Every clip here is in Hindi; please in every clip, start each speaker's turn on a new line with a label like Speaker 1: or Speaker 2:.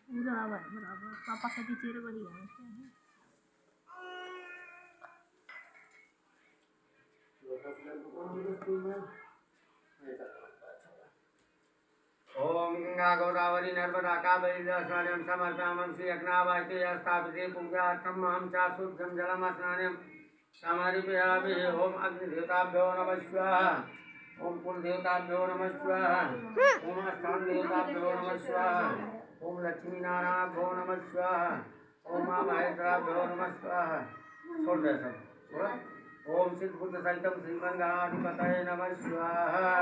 Speaker 1: बराबर बराबर पापा का चेहरे बढ़िया है
Speaker 2: ओम गंगा गोदावरी नर्मदा कावेरी जलस्नानं समर्पयामि श्री अग्नावास्ते स्थापिते पूजार्थम् अहं च शुद्धं जलमस्नानं समर्पयामि। ओम अग्निदेवताभ्यो नमः स्वाहा। ओम कुलदेवताभ्यो नमः स्वाहा। ओम स्थान देवताभ्यो नमः स्वाहा। ओम लक्ष्मी नारायणाभ्यो नमः स्वाहा। ओम महेश्वराभ्यो नमः स्वाहा। छोड़ दे सब। ओम सिद्ध बुद्ध सहितम श्रीमंगलाधिपतये नमः स्वाहा।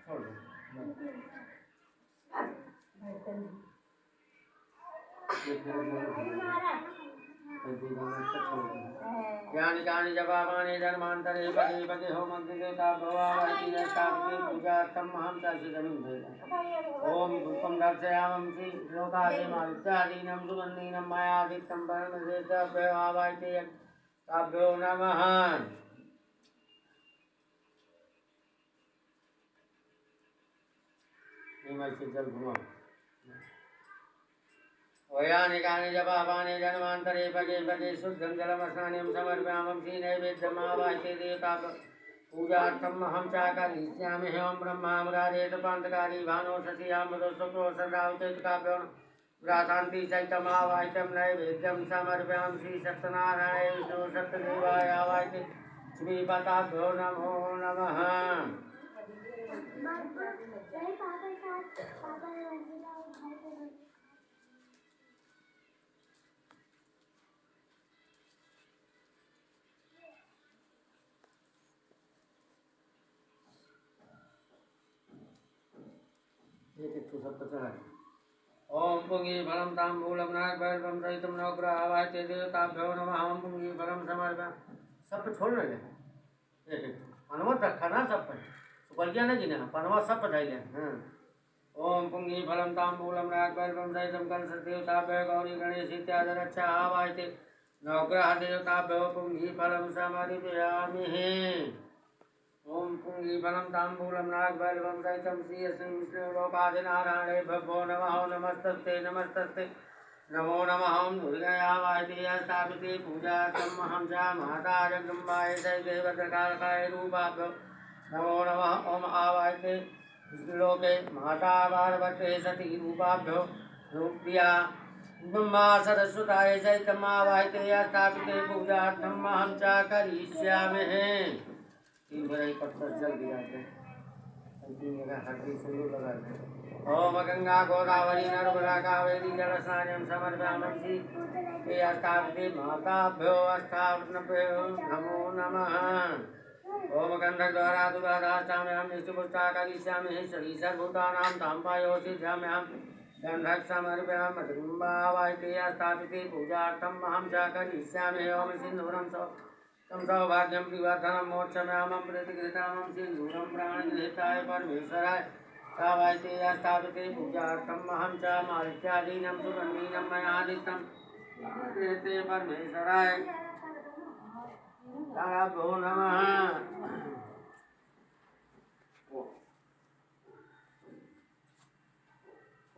Speaker 2: छोड़ दे। यानि कानि जपापानि जन्मान्तरे पदे पदे होमग्निदेवता भवावहति स्थापिते पूजार्थम् अहं च सिद्धमिन्द्रियम्। ओम धूपं दर्शयामि श्लोकादिमादित्यादीनं सुगन्धीनं मयादितं परमश्रेष्ठभ्यो ताभ्यो नमः। जल घुमाओ। वयानिकानि जपापानि जन्मान्तरे पदे पदे शुद्धं जलमस्नानं समर्पयामि श्री नैवेद्यमावाह्य देवता पूजार्थम् अहं च करिष्यामि। ओम ब्रह्मामराजेत पान्तकारी भानो शशियामृतो शुक्रो सदावतेतकाभ्यो व्रातान्ति चैतमावाह्यं नैवेद्यं समर्पयामि श्री सत्यनारायणाय विष्णु सत्यदेवाय आवाह्य श्रीपताभ्यो नमो नमः। ओम पुंगी फलम तांबूलम नागभैरवम सहितम नवग्रह आवाह्य देवताभ्यो नमः। ओम पुंगी फलम समर्पयामि। सब पे छोड़ ले पनवा रखा ना सब पे सुपर किया ना गिना पनवा सब पे ले। ओम पुंगी फलम तांबूलम नागभैरवम सहितम कंस देवताभ्यो गौरी गणेश इत्यादि रक्षा आवाह्य नवग्रह देवताभ्यो पुंगी फलम समर्पयामि। ओम पुंगी फलम तांबूलम नागभैरवम सहितम श्री विष्णुलोकादिनारायणे भवो नमः। नमस्तस्ते नमस्तस्ते नमो नमः। ओम दुर्गया वाह्य स्थापिते पूजार्थम् अहं च माता जगदम्बाय सहिते भद्रकालिकायै रूपाभ्यो नमो नमः। ओम आवाह्य विष्णुलोके माता पार्वती सती रूपाभ्यो रूप्या ब्रह्मा सरस्वताय सहितम् आवाह्य स्थापिते पूजार्थम् अहं च करिष्यामि। पत्थर जल दिया हड्डी सिंदूर लगा दे। ओम गंगा गोदावरी नर्मदा कावेरी जलस्नानं समर्पयामि श्री स्थापिते माताभ्यो स्थापनभ्यो नमो नमः। ओम गंधद्वारा दुराधाष्टाम्यां निष्ठुपुष्टा करिष्यामि श्री सर्वभूतानां ताम्पायोषिध्याम्यां गन्धः समर्पयामि जगदम्बावाह्य स्थापिते पूजार्थम् अहं च करिष्यामि। ओम सिन्दूरं तम सौभाग्यम विवर्धनम मोक्षम्यामं प्रतिगृहीतामं सिन्दूरं प्राणगृहीताय परमेश्वराय सावाह्य स्थापिते पूजार्थम् अहं च मालित्यादीनं सुगन्धीनं मयादितं गृहीते परमेश्वराय ताभ्यो नमः।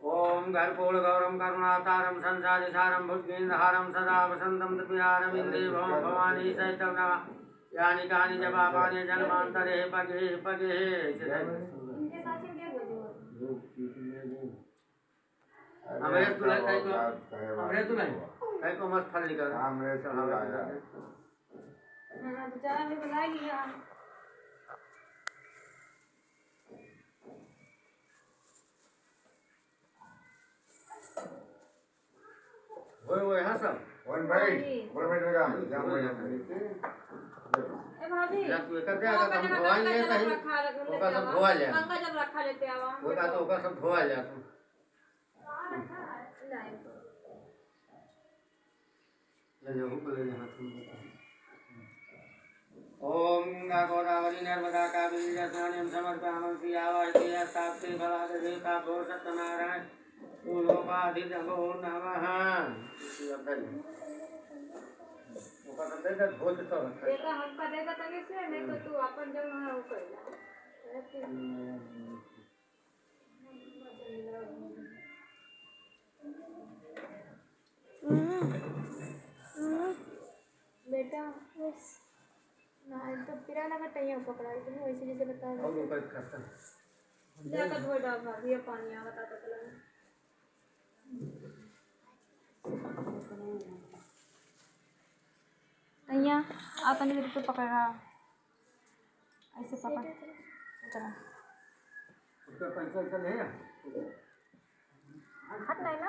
Speaker 2: ओम कर्पूरगौरं करुणावतारं संसारिसारं भुजगेन्द्रहारं सदा वसन्तं त्रिपुरारविन्दे भवानी सहितं नमः। यानि कानि जपापानि जन्मान्तरे पगे पगे हमरे तुले कई को मस्त फल निकल हमरे चढ़ावा ना बेचारा ने बुला लिया। वो यहाँ सब वन भाई बोल भाई लगा जाम भाई ए भाभी या तू एक दे आका हम धोवा ले कहीं ओका सब धोवा ले गंगा जल रखा लेते आवा ओका तो ओका सब धोवा ले तू ले जाओ ले हाथ में। ओम गंगा गोदावरी नर्मदा कावेरी जलस्नानं समर्पयामि श्री आवाह्य स्थापिते फलादे देवताभ्यो सत्यनारायण लोकाधिपतये नमः। ओका सब दे धोज तो एक हम करेगा तभी से नहीं तो तू अपन जब वहां वो करेगा।
Speaker 1: पिरा लगा टैया पकड़ा तुम वैसे जैसे बता
Speaker 2: और ऊपर खत्म
Speaker 1: जाकर धो डाल भाभी ये पानी आ बता चला टैया आप अंदर तो पकड़ रहा ऐसे पकड़ उतरा
Speaker 2: उसका पैसा चल है
Speaker 1: हाथ नहीं ना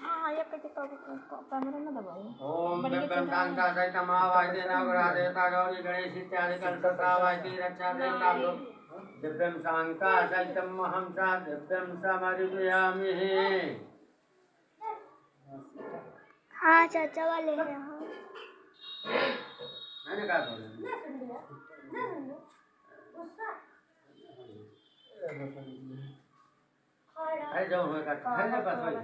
Speaker 1: हाँ ये कैसे कैमरा में दबाओ
Speaker 2: ओम दिव्यं शांता सहितं महावाहिते नवग्रह देवता गौरी गणेश इत्यादि कल्पतावाहिते रक्षा देवता दिव्यं शांता सहितं महं च दिव्यं समर्पयामि।
Speaker 3: हाँ चाचा वाले हैं हाँ
Speaker 2: मैंने कहा था अरे जाओ मैं का है ना बस वही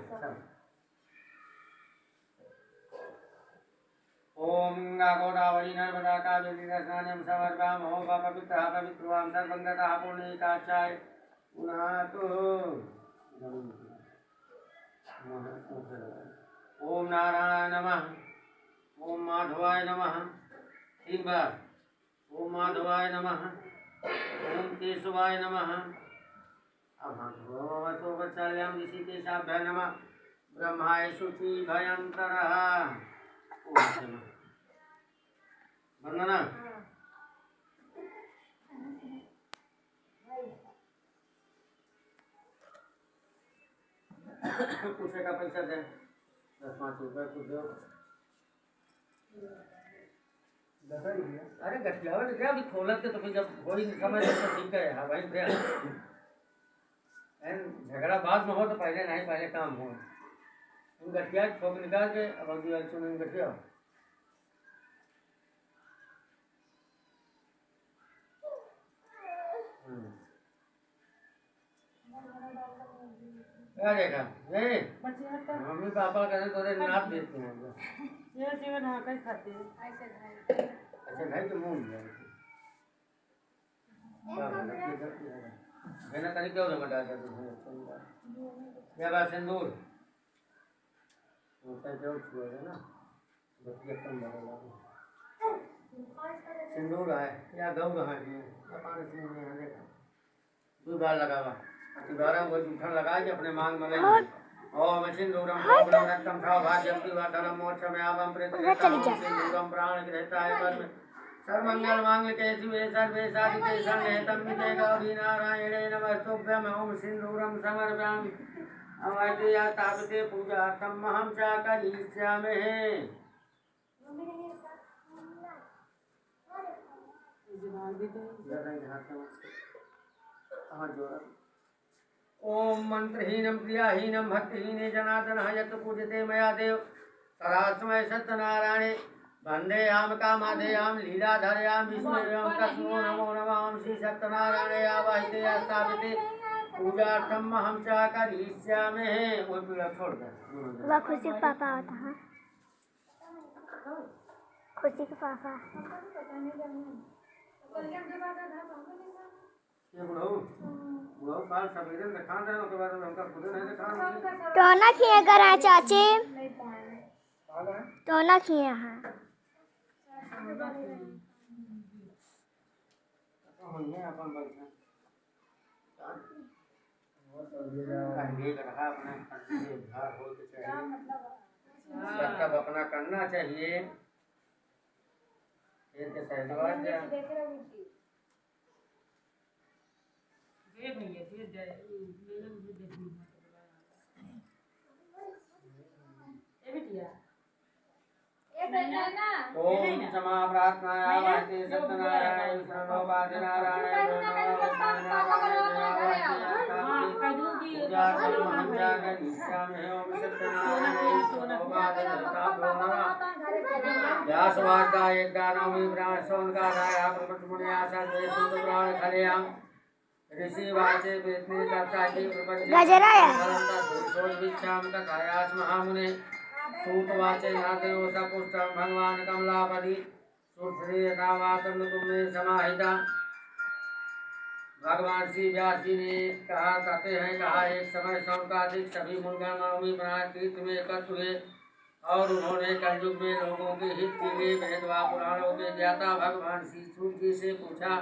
Speaker 2: ओम गोदावरी नर्मदा कावेरी स्नानं समर्पयामि ओम पवित्रः पवित्रवां सर्वंगतः पुण्यकाचाय पुनातु ओम नारायण नमः ओम माधवाय नमः 3 बार ओम माधवाय नमः ओम केशवाय नमः अब हाथ वचाल्याम ऋषिकेशाभ्य नमः ब्रह्माय शुचि भयंकरः वंदना पूछे का पैसा दे 10-5 रुपए कुछ दो अरे गठिया क्या अभी खोलत के तो फिर जब वही समय तो ठीक है हाँ भाई भैया झगड़ा बाद में हो तो पहले नहीं पहले काम हो तुम गठिया ठोक निकाल के अब अगली बार सुन गठिया क्या देखा नहीं मम्मी पापा कहते थोड़े नाप देते हैं
Speaker 1: ये जीवन हाँ कहीं खाते हैं
Speaker 2: अच्छा भाई तो मुंह लिया मैंने कहीं क्यों नहीं बता दिया क्या बात सिंदूर जो छुएगा ना बच्चे कम लगेगा सिंदूर है या गौर है देखा 2 बार लगावा दोबारा वो जूठन लगा के अपने मांग में लगे ओम सिंदूरम शोभनम रक्तम सौभाग्यम दिवाकरम मोक्षमयावम प्रीतिकरम प्राण गृहताय परम सर्वमंगल मांगल्ये शिवे सर्वे साधिके शरण्येतं विजय गौरी नारायणे नमस्तुभ्यं ओम सिंदूरम समर्पयामि अवैधया तावते पूजार्थम महं च करिष्यामि। ओम मंत्रहीनम क्रियाहीनम भक्तिहीने जनार्दनः यत् पूजते मया देव तदास्मै सत्यनारायणे वन्देयाम कामाधेयाम लीलाधरयाम विष्णुयाम तस्मो नमो नमः श्री सत्यनारायणे आवाहिते स्थापिते पूजार्थम हम च करिष्यामि। वो पीड़ा छोड़ दे
Speaker 3: वह खुशी का पापा होता है खुशी का पापा
Speaker 2: ये बुढ़ऊ काल सवेरे दिखा दे उसके बाद उनका खुद नहीं दिखा
Speaker 3: तो ना किए करा चाची तो ना किए हैं
Speaker 2: हमने अपन बैठा कहने का रहा अपने उद्धार हो के चाहिए सब अपना करना चाहिए ये के सहजवाद ओम क्षमा प्रार्थनाया वाहिते सत्यनारायण सर्वोपाधि नारायण व्यासवार्ता एक दानवी प्राण सोनकाराया प्रपंचमुनिया सर्वे सुंदर प्राण खलेयाम ऋषि वाचे वेदने तत्साति
Speaker 3: गजराया
Speaker 2: प्रपंच कथायास महामुने सूतवाचे नादेव सपुष्टम भगवान कमलापति सुश्रीयतावातन तुम्हें समाहिता। भगवान श्री व्यास जी ने कहा कहते हैं कहा एक समय सौनकादिक सभी मुनगण नवमी प्राण तीर्थ में एकत्र हुए और उन्होंने कलयुग में लोगों के हित के लिए वेद व पुराणों के ज्ञाता भगवान श्री सूत जी से पूछा,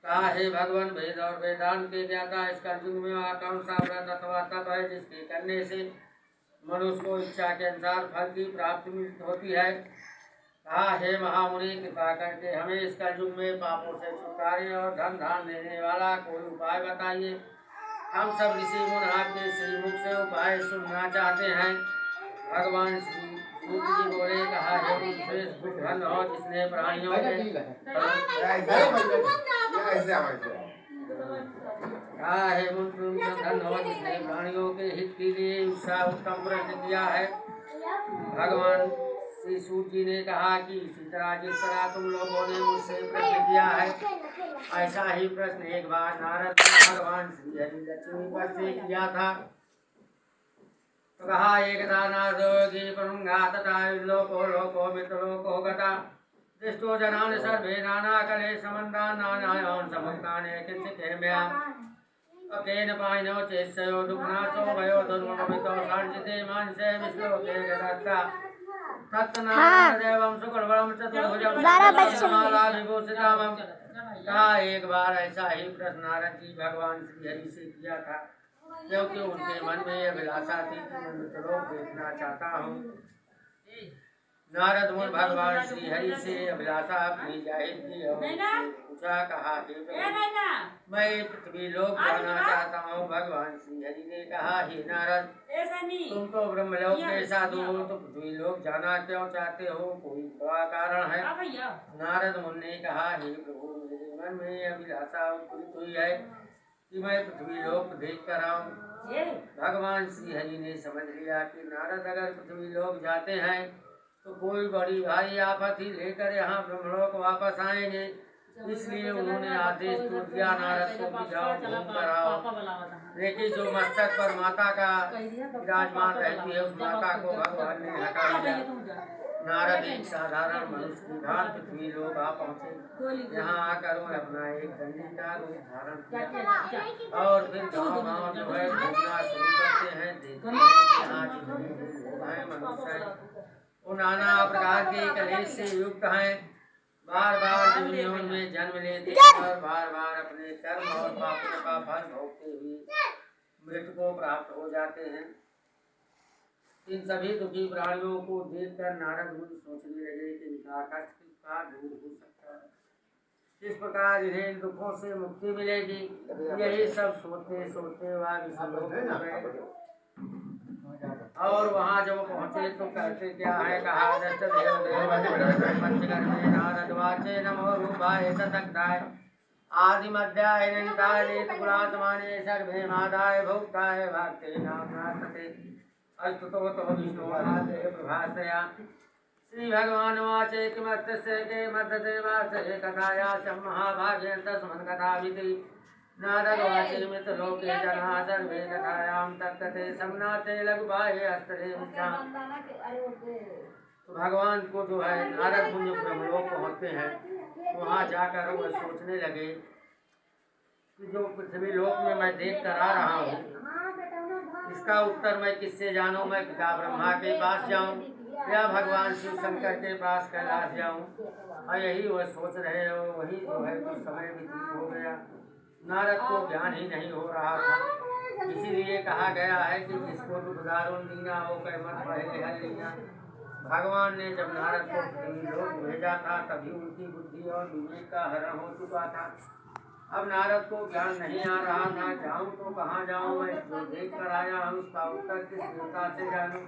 Speaker 2: कहा हे भगवान, वेद और वेदांत के ज्ञाता, इस कलयुग में वह कौन सा व्रत अथवा तप है जिसके करने से मनुष्य को इच्छा के अनुसार फल की प्राप्ति होती है। कहा हे महामुनि, कृपा करके हमें इस कलयुग में पापों से छुटकारे और धन धान देने वाला कोई उपाय बताइए। हम सब ऋषि मुनि आपके श्रीमुख से उपाय सुनना चाहते हैं। भगवान श्री सूत जी बोले, कहा हे श्रेष्ठ धन हो जिसने प्राणियों के कहा हे धन हो जिसने प्राणियों के हित के लिए उसका उत्तम प्रश्न किया है। भगवान श्री सूत जी ने कहा कि इसी तरह जिस तरह तुम लोगों ने मुझसे प्रश्न किया है, ऐसा ही प्रश्न एक बार नारद ने भगवान श्री हरि लक्ष्मी पर से किया था। तो कहा एकदा नारदोगी परुंगा तथा लोको लोको मित्रलोको गता दृष्टो जनान सर्वे नाना कले समन्दा नानायान समुक्ताने किंचित् हेम्या अकेन पाइनो चेत्सयो दुःखनाशो भयो दुर्ममितो सार्जिते मानसे विश्लोके गदत्ता तत्नादेवं शुक्लवरं चतुर्भुजं समाला विभूषितामं। कहा एक बार ऐसा ही प्रश्न नारद जी भगवान श्री हरि से किया था, क्योंकि उनके मन में यह अभिलाषा थी कि मैं मित्रलोक देखना चाहता हूँ। नारद मुनि भगवान श्री हरि से अभिलाषा अपनी जाहिर की और पूछा, कहा हे प्रभु, मैं पृथ्वी लोक जाना चाहता हूँ। भगवान श्री हरि ने कहा, हे नारद, तुम तो ब्रह्मलोक के साधु हो, तो पृथ्वी लोक जाना क्यों चाहते हो? कोई बड़ा कारण है? नारद मुनि ने कहा, हे प्रभु, मेरे मन में अभिलाषा उत्पन्न हुई है कि मैं पृथ्वी लोक देख कर आऊं। भगवान श्री हरि ने समझ लिया कि नारद अगर पृथ्वी लोक जाते हैं तो कोई बड़ी भारी आफत ही लेकर यहाँ ब्रह्मलोक वापस आएंगे, इसलिए उन्होंने आदेश तो दिया नारद को कि जाओ घूम कर आओ। लेकिन जो मस्तक पर माता का विराजमान रहती है, उस माता को भगवान ने हटा दिया। नारद एक साधारण मनुष्य की भांति पृथ्वी लोक आ पहुँचे। यहाँ आकर उन्हें अपना एक दंडी का रूप धारण किया और फिर गाँव जो है घूमना शुरू करते हैं। देखते हैं कि यहाँ जितने लोग हैं मनुष्य हैं, वो नाना प्रकार के कलेश से युक्त हैं, बार बार दुनिया में जन्म लेते हैं और बार बार अपने कर्म और पापों का फल भोगते हुए मृत्यु को प्राप्त हो जाते हैं। इन सभी दुखी प्राणियों को देखकर नारद मुनि सोचने लगे कि इनका कष्ट किस प्रकार दूर हो सकता है, किस प्रकार इन्हें दुखों से मुक्ति मिलेगी। यही सब सोचते सोचते वह विषलोक में गए और वहाँ जब पहुँचे तो कहते क्या है, कहा नारद वाचे नमो रूपाय सशक्ताय आदि मध्याय निंदाय नेतकुलात्माने सर्वे मादाय भोक्ताय भक्ते नामनाथते अस्तुतो तो विष्णुवादे प्रभासया। श्री भगवान वाचे किमर्थस्य के मध्यते वाचे कथाया च महाभागे तस्मन् कथाविति नारद वाचे मित्रलोके जना सर्वे कथायां तत्कथे समनाते लघुभाये अस्तरे विचाम। तो भगवान को जो है नारद मुनि ब्रह्मलोक पहुँचते हैं, वहाँ जाकर वह सोचने लगे कि जो पृथ्वी लोक में मैं देख कर आ रहा हूँ, इसका उत्तर मैं किससे जानूं? मैं पिता ब्रह्मा के पास जाऊं या भगवान शिव शंकर के पास कैलाश जाऊं? और यही वह सोच रहे हो, वही जो है कुछ समय व्यतीत हो गया। नारद को ज्ञान ही नहीं हो रहा था, इसीलिए कहा गया है कि जिसको दुख दारुण दीना हो कर मत पहले हल लिया। भगवान ने जब नारद को पृथ्वी लोक भेजा था, तभी उनकी बुद्धि और विवेक का हरण हो चुका था। अब नारद को ज्ञान नहीं आ रहा था, जाऊं तो कहाँ जाऊं? मैं जो देख कर आया हूँ उसका उत्तर किस देवता से जानूं?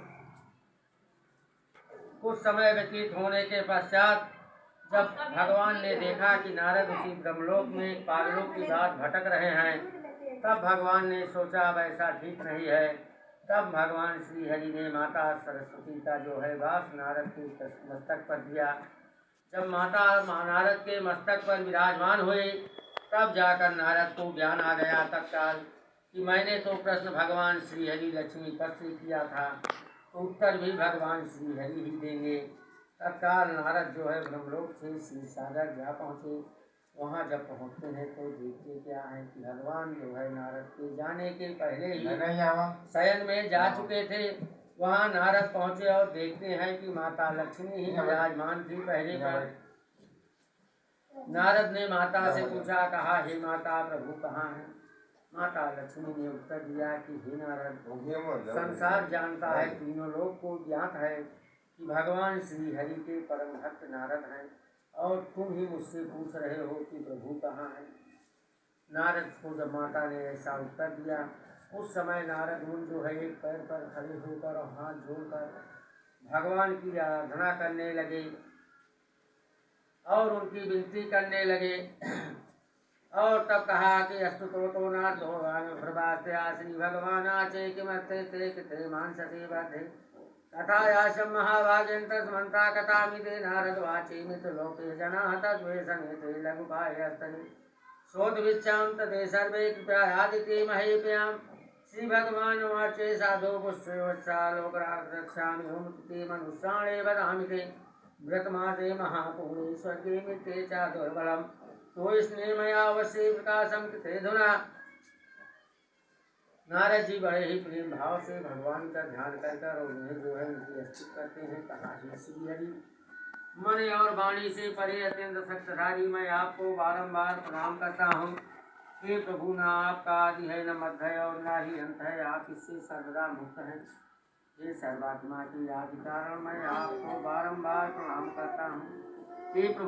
Speaker 2: कुछ समय व्यतीत होने के पश्चात जब भगवान ने देखा कि नारद उसी ब्रह्मलोक में पागलों की बात भटक रहे हैं, तब भगवान ने सोचा अब ऐसा ठीक नहीं है। तब भगवान श्री हरि ने माता सरस्वती का जो है वास नारद के मस्तक पर दिया। जब माता नारद के मस्तक पर विराजमान हुए, तब जाकर नारद को ज्ञान आ गया तत्काल कि मैंने तो प्रश्न भगवान श्री हरि लक्ष्मी पर से किया था, तो उत्तर भी भगवान श्री हरि ही देंगे। तत्काल नारद जो है ब्रह्मलोक से श्री सागर जा पहुँचे। वहाँ जब पहुँचते हैं तो देखते क्या है कि भगवान जो है नारद के जाने के पहले ही शयन में जा चुके थे। वहाँ नारद पहुँचे और देखते हैं कि माता लक्ष्मी ही विराजमान थी पहले पर। नारद ने माता से पूछा, कहा हे माता प्रभु कहाँ है? माता लक्ष्मी ने उत्तर दिया कि हे नारद, संसार जानता है, तीनों लोग को ज्ञात है कि भगवान श्री हरि के परम भक्त नारद हैं, और तुम ही मुझसे पूछ रहे हो कि प्रभु कहाँ है। नारद को जब माता ने ऐसा उत्तर दिया, उस समय नारद मुनि जो है एक पैर पर खड़े होकर और हाथ जोड़कर भगवान की आराधना करने लगे और उनकी विनती करने लगे। और तब कहा कि अस्तुतो नाथ भगवान प्रभास्या श्री भगवान आचे किमर्थे ते किते मानसते बद्धे तथा याशम महाभाग्यंत समन्ता कथामिते नारद वाचे मित लोके जना तद्वेषणे ते लघुपायस्तने शोधविच्छाम तदे सर्वे कृपयादिते महेप्याम श्री भगवान वाचे साधो पुष्पवत्सा लोकराक्षामि होमते मनुष्याणे वदामि ते व्रतमासे महापुणे स्वर्गे मिते च दुर्बलम तो इसने मया अवश्य प्रकाशम कृते धुना। नारद जी बड़े ही प्रेम भाव से भगवान का ध्यान कर उन्हें जो है उनकी स्तुति करते हैं। कहा हे श्री हरि, मन और वाणी से परे अत्यंत शक्तिशाली मैं आपको बारंबार प्रणाम करता हूँ। हे प्रभु, न आपका आदि है न मध्य है और न ही अंत है, आप इससे सर्वदा मुक्त हैं। हे सर्वात्मा की आदि कारण मैं आपको बारंबार प्रणाम करता हूँ। हे प्रभु